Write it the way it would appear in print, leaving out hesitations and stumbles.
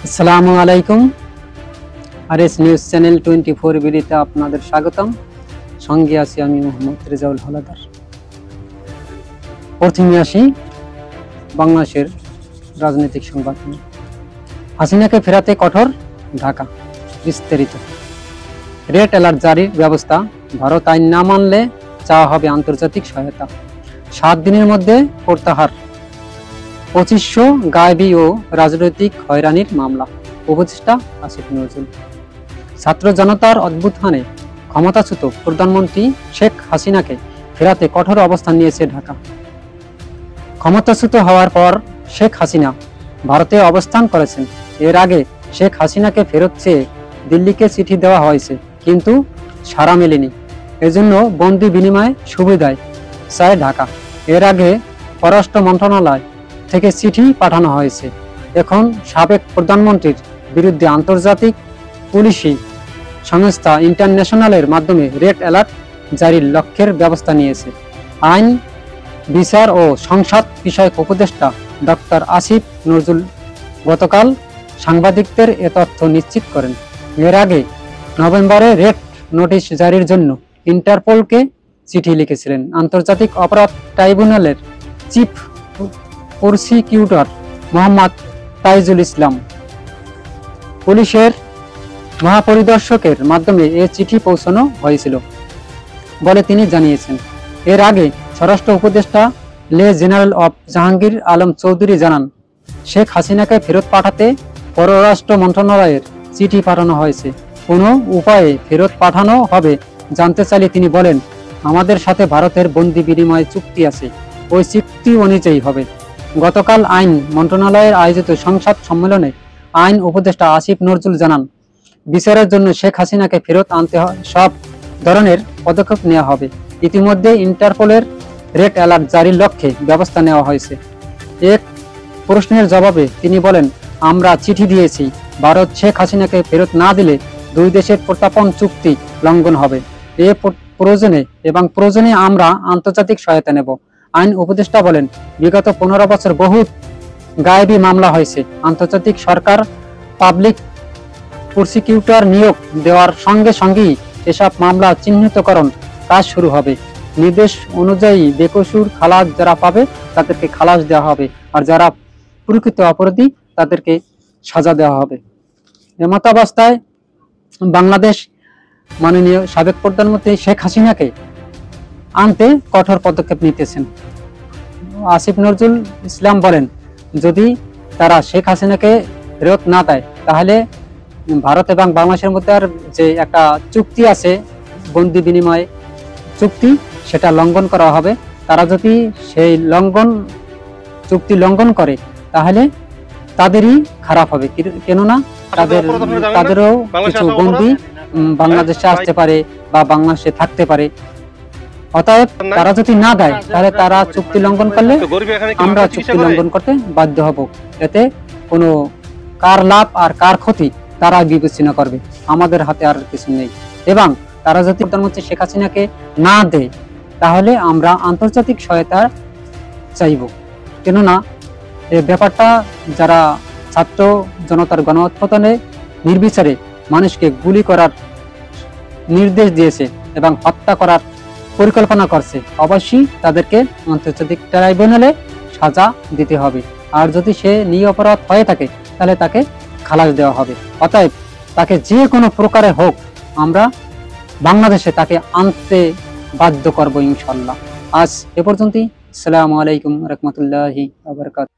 আসসালামু আলাইকুম। RS news channel 24 বিডিতে আপনাদের স্বাগতম। সঙ্গে আছি আমি মোহাম্মদ রেজাউল হাওলাদার। প্রথমে আসি বাংলাদেশের রাজনৈতিক সংবাদ নিয়ে। হাসিনাকে ফেরাতে কঠোর ঢাকা, বিস্তারিত। রেড অ্যালার্ট জারির ব্যবস্থা, ভারত আইন না মানলে চাওয়া হবে আন্তর্জাতিক সহায়তা। 7 দিনের মধ্যে প্রত্যাহার 2500 গায়েবী ও রাজনৈতিক হয়রানির মামলা, উপদেষ্টা আসিফ নজরুল। ছাত্র জনতার অভ্যুত্থানে ক্ষমতাচ্যুত প্রধানমন্ত্রী শেখ হাসিনাকে ফেরাতে কঠোর অবস্থান নিয়েছে ঢাকা। ক্ষমতাচ্যুত হওয়ার পর শেখ হাসিনা ভারতে অবস্থান করেছেন। এর আগে শেখ হাসিনাকে ফেরত চেয়ে দিল্লিকে চিঠি দেওয়া হয়েছে, কিন্তু সাড়া মেলেনি। এজন্য বন্দি বিনিময় সুবিধায় চায় ঢাকা। এর আগে পররাষ্ট্র মন্ত্রণালয় থেকে চিঠি পাঠানো হয়েছে। এখন সাবেক প্রধানমন্ত্রীর বিরুদ্ধে আন্তর্জাতিক পুলিশি সংস্থা ইন্টারন্যাশনালের মাধ্যমে রেড অ্যালার্ট জারির লক্ষ্যের ব্যবস্থা নিয়েছে। আইন, বিচার ও সংসদ বিষয়ক উপদেষ্টা ডক্টর আসিফ নজরুল গতকাল সাংবাদিকদের এ তথ্য নিশ্চিত করেন। এর আগে নভেম্বরে রেড নোটিশ জারির জন্য ইন্টারপোলকে চিঠি লিখেছিলেন আন্তর্জাতিক অপরাধ ট্রাইব্যুনালের চিফ প্রসিকিউটর মোহাম্মদ তাইজুল ইসলাম। পুলিশের মহাপরিদর্শকের মাধ্যমে এ চিঠি পৌঁছানো হয়েছিল বলে তিনি জানিয়েছেন। এর আগে স্বরাষ্ট্র উপদেষ্টা লে জেনারেল অব জাহাঙ্গীর আলম চৌধুরী জানান, শেখ হাসিনাকে ফেরত পাঠাতে পররাষ্ট্র মন্ত্রণালয়ের চিঠি পাঠানো হয়েছে। কোনো উপায়ে ফেরত পাঠানো হবে জানতে চাইলে তিনি বলেন, আমাদের সাথে ভারতের বন্দি বিনিময় চুক্তি আছে, ওই চুক্তি অনুযায়ী হবে। গতকাল আইন মন্ত্রণালয়ের আয়োজিত সংসদ সম্মেলনে আইন উপদেষ্টা আসিফ নজরুল জানান, বিচারের জন্য শেখ হাসিনাকে ফেরত আনতে সব ধরনের পদক্ষেপ নেওয়া হবে। ইতিমধ্যে ইন্টারপোলের রেড অ্যালার্ট জারির লক্ষ্যে ব্যবস্থা নেওয়া হয়েছে। এক প্রশ্নের জবাবে তিনি বলেন, আমরা চিঠি দিয়েছি, ভারত শেখ হাসিনাকে ফেরত না দিলে দুই দেশের প্রত্যাপন চুক্তি লঙ্ঘন হবে। প্রয়োজনে আমরা আন্তর্জাতিক সহায়তা নেব। আইন উপদেষ্টা বলেন, বিগত 15 বছর বহু গায়েবী মামলা হয়েছে। আন্তর্জাতিক সরকার পাবলিক প্রসিকিউটর নিয়োগ দেওয়ার সঙ্গে সঙ্গেই এসব মামলা চিহ্নিতকরণ কাজ শুরু হবে। নির্দেশ অনুযায়ী বেকসুর খালাস যারা পাবে তাদেরকে খালাস দেওয়া হবে, আর যারা প্রকৃত অপরাধী তাদেরকে সাজা দেওয়া হবে। এমতাবস্থায় বাংলাদেশ মাননীয় সাবেক প্রধানমন্ত্রী শেখ হাসিনাকে আনতে কঠোর পদক্ষেপ নিতেছেন। আসিফ নজরুল ইসলাম বলেন, যদি তারা শেখ হাসিনাকে ফেরত না দেয় তাহলে ভারত এবং বাংলাদেশের মধ্যে আর যে একটা চুক্তি আছে, বন্দি বিনিময় চুক্তি, সেটা লঙ্ঘন করা হবে। তারা যদি সেই চুক্তি লঙ্ঘন করে তাহলে তাদেরই খারাপ হবে, কেননা তাদেরও কিছু বন্দি বাংলাদেশে আসতে পারে বা বাংলাদেশে থাকতে পারে। অতএব তারা যদি না দেয় তাহলে তারা চুক্তি লঙ্ঘন করলে আমরা চুক্তি লঙ্ঘন করতে বাধ্য হব। এতে কোনো কার লাভ আর কার ক্ষতি তারা বিবেচনা করবে, আমাদের হাতে আর কিছু নেই। এবং তারা যদি প্রধানমন্ত্রী শেখ হাসিনাকে না দেয় তাহলে আমরা আন্তর্জাতিক সহায়তা চাইব, কেননা এই ব্যাপারটা যারা ছাত্র জনতার গণ অভ্যুত্থানে নির্বিচারে মানুষকে গুলি করার নির্দেশ দিয়েছে এবং হত্যা করার পরিকল্পনা করছে, অবশ্যই তাদেরকে আন্তর্জাতিক ট্রাইব্যুনালে সাজা দিতে হবে। আর যদি সে নিরপরাধ হয়ে থাকে তাহলে তাকে খালাস দেওয়া হবে। অতএব তাকে যে কোনো প্রকারে হোক আমরা বাংলাদেশে তাকে আনতে বাধ্য করব ইনশাআল্লাহ। আজ এ পর্যন্তই। আসসালামু আলাইকুম রহমতুল্লাহি ওয়া বারাকাতুহু।